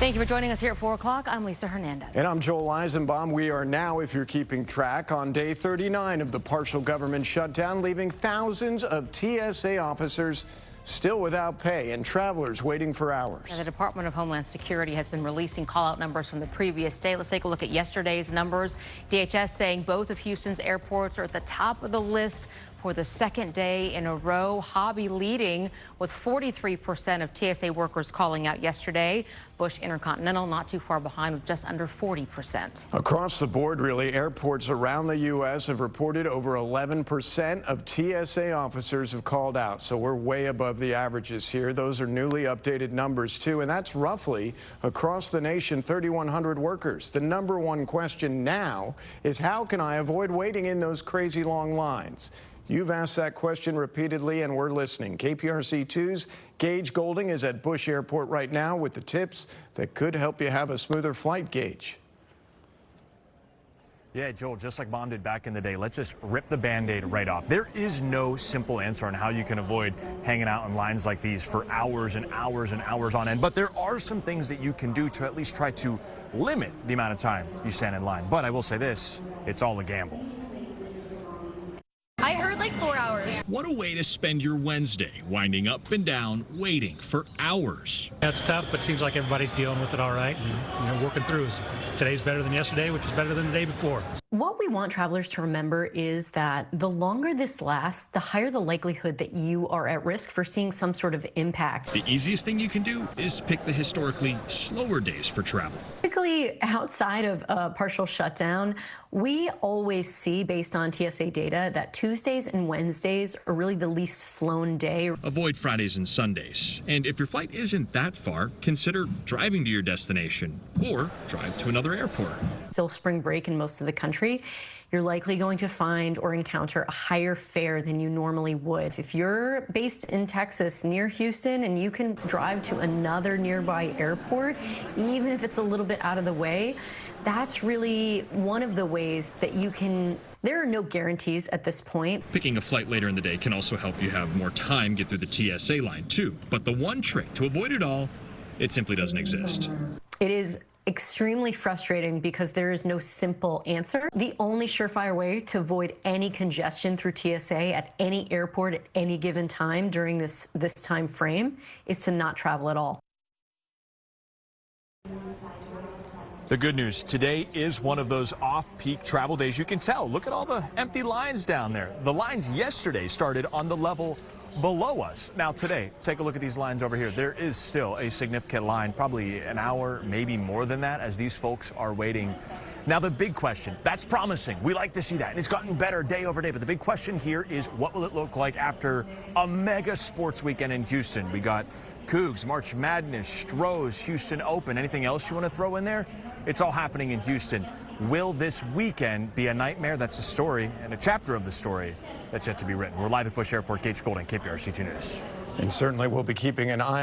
Thank you for joining us here at 4 o'clock. I'm Lisa Hernandez. And I'm Joel Eisenbaum. We are now, if you're keeping track, on day 39 of the partial government shutdown, leaving thousands of TSA officers still without pay and travelers waiting for hours. The Department of Homeland Security has been releasing call-out numbers from the previous day. Let's take a look at yesterday's numbers. DHS saying both of Houston's airports are at the top of the list for the second day in a row. Hobby leading with 43% of TSA workers calling out yesterday. Bush Intercontinental not too far behind with just under 40%. Across the board, really, airports around the U.S. have reported over 11% of TSA officers have called out. So we're way above the averages here. Those are newly updated numbers, too. And that's roughly across the nation, 3,100 workers. The number one question now is how can I avoid waiting in those crazy long lines? You've asked that question repeatedly, and we're listening. KPRC-2's Gage Goulding is at Bush Airport right now with the tips that could help you have a smoother flight, Gage. Yeah, Joel, just like Mom did back in the day, let's just rip the Band-Aid right off. There is no simple answer on how you can avoid hanging out in lines like these for hours and hours and hours on end. But there are some things that you can do to at least try to limit the amount of time you stand in line. But I will say this, it's all a gamble. I heard like 4 hours. What a way to spend your Wednesday, winding up and down, waiting for hours. It's tough, but it seems like everybody's dealing with it all right and working through. Today's better than yesterday, which is better than the day before. What we want travelers to remember is that the longer this lasts, the higher the likelihood that you are at risk for seeing some sort of impact. The easiest thing you can do is pick the historically slower days for travel. Typically, outside of a partial shutdown, we always see, based on TSA data, that Tuesdays and Wednesdays are really the least flown day. Avoid Fridays and Sundays. And if your flight isn't that far, consider driving to your destination or drive to another airport. Still spring break in most of the country, you're likely going to find or encounter a higher fare than you normally would. If you're based in Texas near Houston and you can drive to another nearby airport, even if it's a little bit out of the way, that's really one of the ways that you can. There are no guarantees at this point. Picking a flight later in the day can also help you have more time get through the TSA line too. But the one trick to avoid it all, it simply doesn't exist. It is extremely frustrating because there is no simple answer. The only surefire way to avoid any congestion through TSA at any airport at any given time during this time frame is to not travel at all. The good news, today is one of those off-peak travel days. You can tell, look at all the empty lines down there. The lines yesterday started on the level below us. Now today, take a look at these lines over here. There is still a significant line, probably an hour, maybe more than that, as these folks are waiting. Now the big question, that's promising. We like to see that, and it's gotten better day over day. But the big question here is, what will it look like after a mega sports weekend in Houston? We got Cougs, March Madness, Strohs, Houston Open. Anything else you want to throw in there? It's all happening in Houston. Will this weekend be a nightmare? That's the story, and a chapter of the story that's yet to be written. We're live at Bush Airport, Gage Goulding, KPRC-2 News. And certainly we'll be keeping an eye on